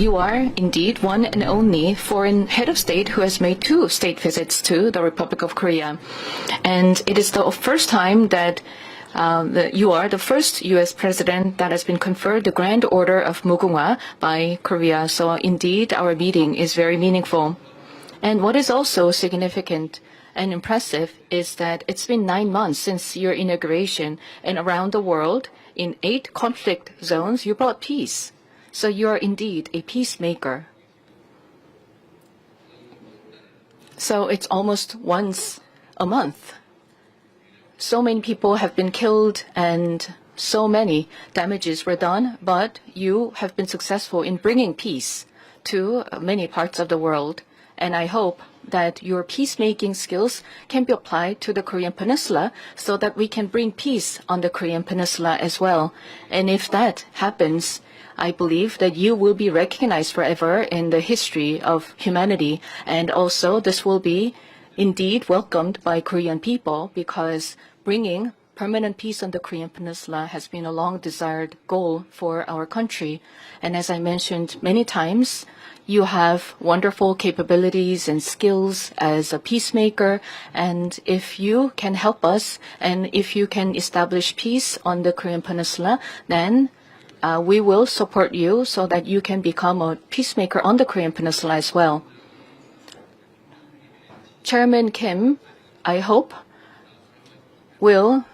you are indeed one and only foreign head of state who has made 2 state visits to the Republic of Korea. And it is the first time that you are the first U.S. president that has been conferred the Grand Order of Mugunghwa by Korea. So indeed, our meeting is very meaningful. And what is also significant and impressive is that it's been 9 months since your inauguration, and around the world, in 8 conflict zones, you brought peace. So you are indeed a peacemaker. So it's almost once a month. So many people have been killed and so many damages were done, but you have been successful in bringing peace to many parts of the world. And I hope that your peacemaking skills can be applied to the Korean Peninsula so that we can bring peace on the Korean Peninsula as well. And if that happens, I believe that you will be recognized forever in the history of humanity. And also this will be indeed welcomed by Korean people, because bringing permanent peace on the Korean Peninsula has been a long desired goal for our country. And as I mentioned many times, you have wonderful capabilities and skills as a peacemaker. And if you can help us, and if you can establish peace on the Korean Peninsula, then we will support you so that you can become a peacemaker on the Korean Peninsula as well. Chairman Kim, I hope, will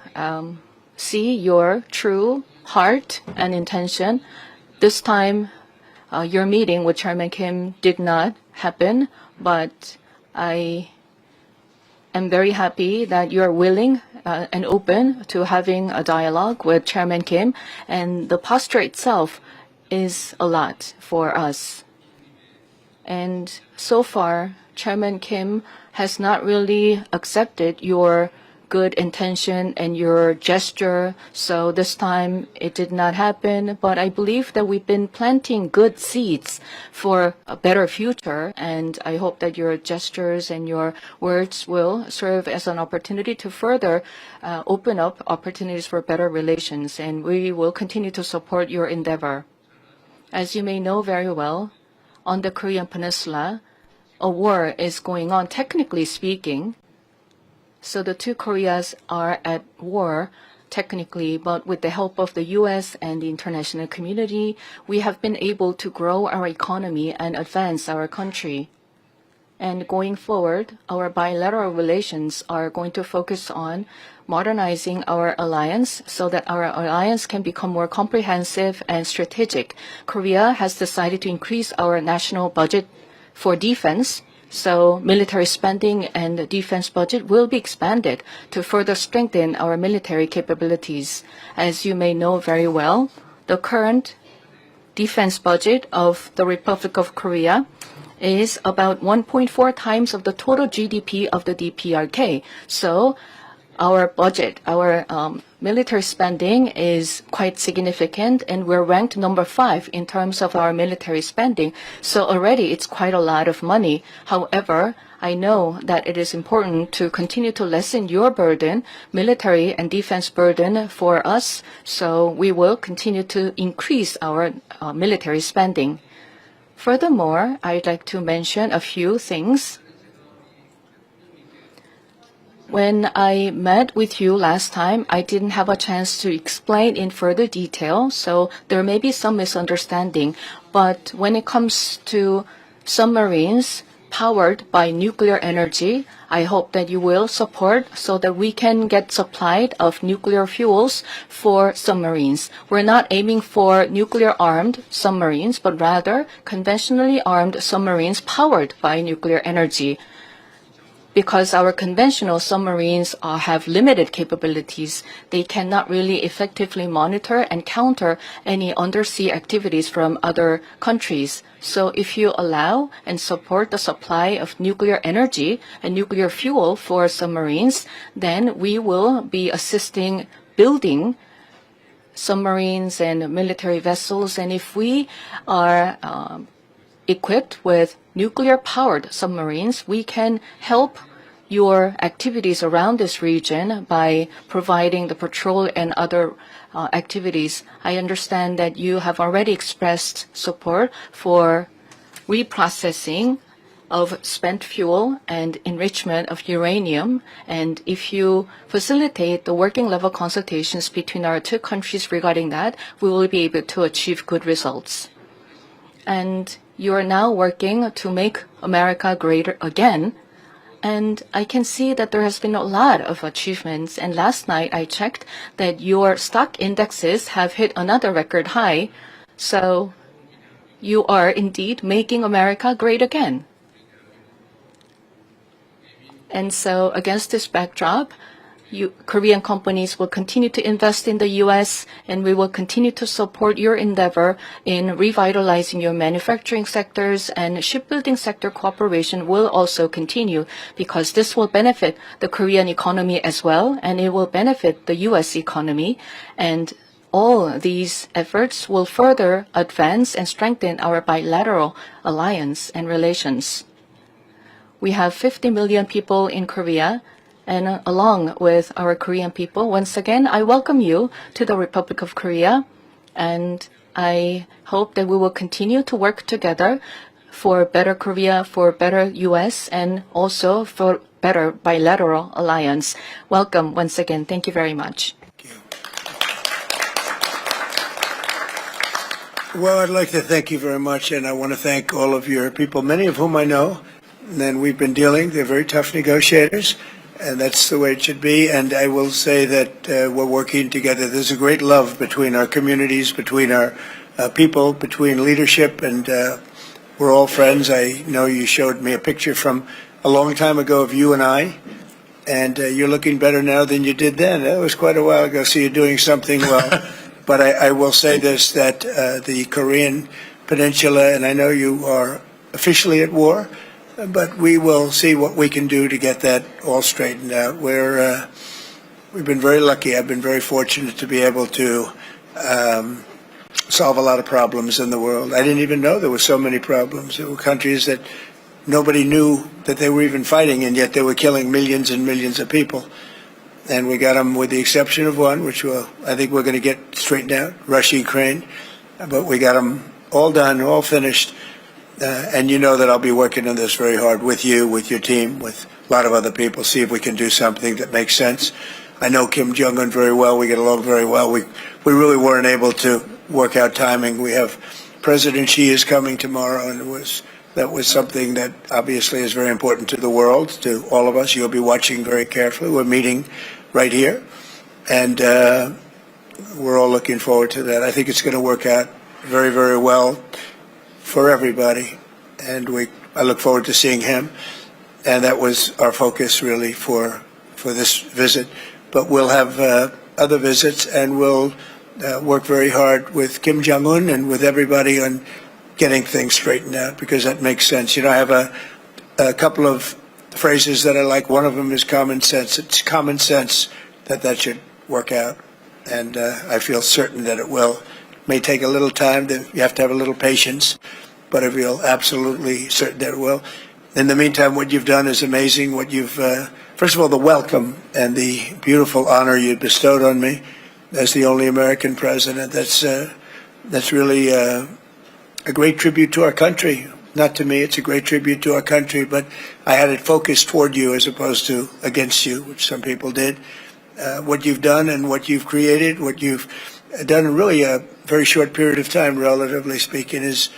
see your true heart and intention. This time, your meeting with Chairman Kim did not happen, but I am very happy that you are willing and open to having a dialogue with Chairman Kim, and the posture itself is a lot for us. And so far, Chairman Kim has not really accepted your good intention and your gesture. So this time it did not happen, but I believe that we've been planting good seeds for a better future, and I hope that your gestures and your words will serve as an opportunity to further open up opportunities for better relations, and we will continue to support your endeavor. As you may know very well, on the Korean Peninsula, a war is going on, technically speaking. So the 2 Koreas are at war, technically, but with the help of the U.S. and the international community, we have been able to grow our economy and advance our country. And going forward, our bilateral relations are going to focus on modernizing our alliance so that our alliance can become more comprehensive and strategic. Korea has decided to increase our national budget for defense. So military spending and the defense budget will be expanded to further strengthen our military capabilities. As you may know very well, the current defense budget of the Republic of Korea is about 1.4 times of the total GDP of the DPRK. So our budget, our military spending is quite significant, and we're ranked number 5 in terms of our military spending. So already it's quite a lot of money. However, I know that it is important to continue to lessen your burden, military and defense burden for us. So we will continue to increase our military spending. Furthermore, I'd like to mention a few things. When I met with you last time, I didn't have a chance to explain in further detail, so there may be some misunderstanding. But when it comes to submarines powered by nuclear energy, I hope that you will support so that we can get supplied of nuclear fuels for submarines. We're not aiming for nuclear-armed submarines, but rather conventionally armed submarines powered by nuclear energy. Because our conventional submarines have limited capabilities, they cannot really effectively monitor and counter any undersea activities from other countries. So if you allow and support the supply of nuclear energy and nuclear fuel for submarines, then we will be assisting building submarines and military vessels. And if we are equipped with nuclear-powered submarines, we can help your activities around this region by providing the patrol and other activities. I understand that you have already expressed support for reprocessing of spent fuel and enrichment of uranium. And if you facilitate the working level consultations between our two countries regarding that, we will be able to achieve good results. And you are now working to make America greater again. And I can see that there has been a lot of achievements. And last night I checked that your stock indexes have hit another record high. So you are indeed making America great again. And so against this backdrop, Korean companies will continue to invest in the U.S., and we will continue to support your endeavor in revitalizing your manufacturing sectors, and shipbuilding sector cooperation will also continue because this will benefit the Korean economy as well, and it will benefit the U.S. economy. And all these efforts will further advance and strengthen our bilateral alliance and relations. We have 50 million people in Korea, and along with our Korean people, once again, I welcome you to the Republic of Korea, and I hope that we will continue to work together for better Korea, for better U.S., and also for better bilateral alliance. Welcome once again. Thank you very much. Well, I'd like to thank you very much, and I want to thank all of your people, many of whom I know, and we've been dealing. They're very tough negotiators, and that's the way it should be. And I will say that we're working together. There's a great love between our communities, between our people, between leadership, and we're all friends. I know you showed me a picture from a long time ago of you and I, and you're looking better now than you did then. That was quite a while ago, so you're doing something well. But I will say this, that the Korean Peninsula, and I know you are officially at war, but we will see what we can do to get that all straightened out. We've been very lucky. I've been very fortunate to be able to solve a lot of problems in the world. I didn't even know there were so many problems. There were countries that nobody knew that they were even fighting, and yet they were killing millions and millions of people. And we got them, with the exception of one, which I think we're going to get straightened out, Russia, Ukraine. But we got them all done, all finished. And you know that I'll be working on this very hard with you, with your team, with a lot of other people, see if we can do something that makes sense. I know Kim Jong-un very well. We get along very well. We really weren't able to work out timing. We have President Xi is coming tomorrow, and that was something that obviously is very important to the world, to all of us. You'll be watching very carefully. We're meeting right here, and we're all looking forward to that. I think it's going to work out very, very well for everybody, and I look forward to seeing him. And that was our focus really for this visit. But we'll have other visits, and we'll work very hard with Kim Jong-un and with everybody on getting things straightened out, because that makes sense. You know, I have a couple of phrases that I like. One of them is common sense. It's common sense that should work out, and I feel certain that it will. It may take a little time. You have to have a little patience, but I feel absolutely certain that it will. In the meantime, what you've done is amazing. What you've, first of all, the welcome and the beautiful honor you bestowed on me as the only American president. That's really a great tribute to our country. Not to me, it's a great tribute to our country, but I had it focused toward you as opposed to against you, which some people did. What you've done and what you've created, what you've done in really a very short period of time, relatively speaking, is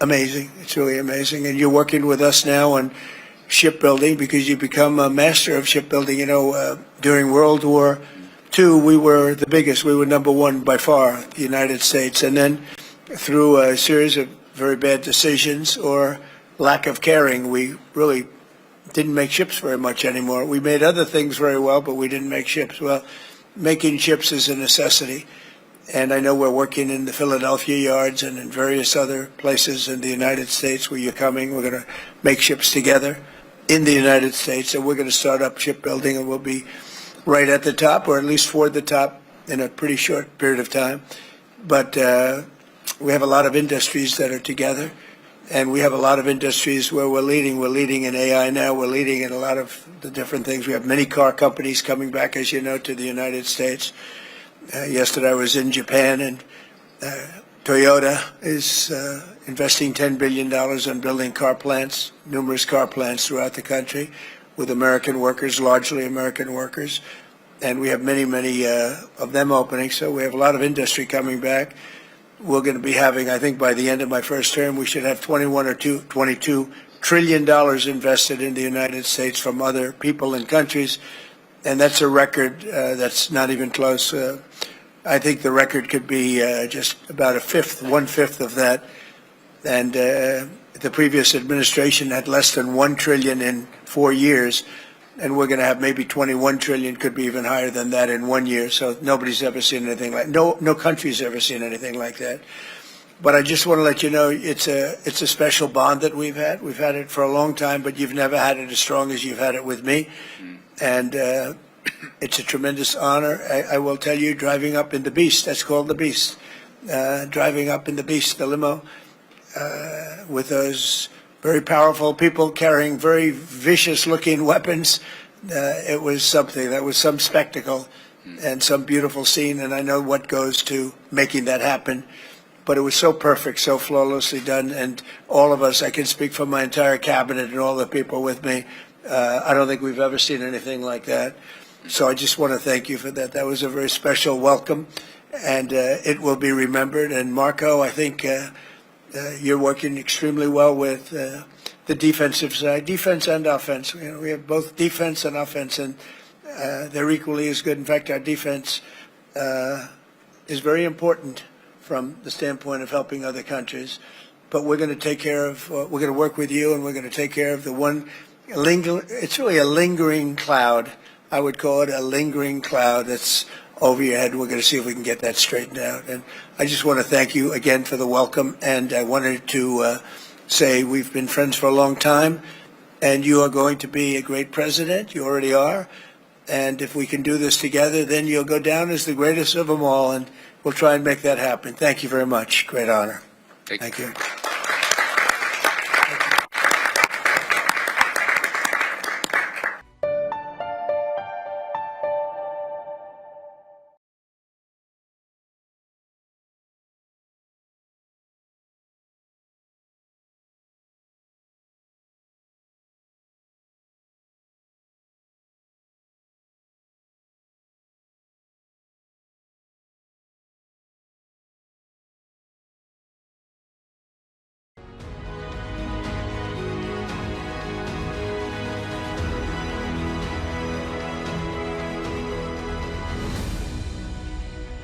amazing. It's really amazing. And you're working with us now on shipbuilding because you've become a master of shipbuilding. You know, during World War II, we were the biggest. We were number one by far, the United States. And then through a series of very bad decisions or lack of caring, we really didn't make ships very much anymore. We made other things very well, but we didn't make ships. Well, making ships is a necessity. And I know we're working in the Philadelphia yards and in various other places in the United States where you're coming. We're going to make ships together in the United States, and we're going to start up shipbuilding, and we'll be right at the top, or at least toward the top, in a pretty short period of time. But we have a lot of industries that are together, And we have a lot of industries where we're leading. We're leading in AI now. We're leading in a lot of the different things. We have many car companies coming back, as you know, to the United States. Yesterday I was in Japan, and Toyota is investing $10 billion on building car plants, numerous car plants throughout the country with American workers, largely American workers. And we have many, many of them opening. So we have a lot of industry coming back. We're going to be having, I think by the end of my first term, we should have $22 trillion invested in the United States from other people and countries. And that's a record that's not even close. I think the record could be just about one-fifth of that. And the previous administration had less than $1 trillion in 4 years. And we're going to have maybe 21 trillion, could be even higher than that in 1 year. So nobody's ever seen anything like, no country's ever seen anything like that. But I just want to let you know it's a special bond that we've had. We've had it for a long time, but you've never had it as strong as you've had it with me. And it's a tremendous honor. I will tell you, driving up in the Beast, that's called the Beast, driving up in the Beast, the limo, with those very powerful people carrying very vicious-looking weapons. It was something. That was some spectacle and some beautiful scene, and I know what goes to making that happen. But it was so perfect, so flawlessly done, and all of us, I can speak for my entire cabinet and all the people with me, I don't think we've ever seen anything like that. So I just want to thank you for that. That was a very special welcome, and it will be remembered. And Marco, I think you're working extremely well with the defensive side, defense and offense. You know, we have both defense and offense, and they're equally as good. In fact, our defense is very important from the standpoint of helping other countries. But we're going to take care of, we're going to work with you, and we're going to take care of the one, it's really a lingering cloud. I would call it a lingering cloud that's over your head. We're going to see if we can get that straightened out. And I just want to thank you again for the welcome. And I wanted to say we've been friends for a long time, and you are going to be a great president. You already are. And if we can do this together, then you'll go down as the greatest of them all, and we'll try and make that happen. Thank you very much. Great honor. Thank you.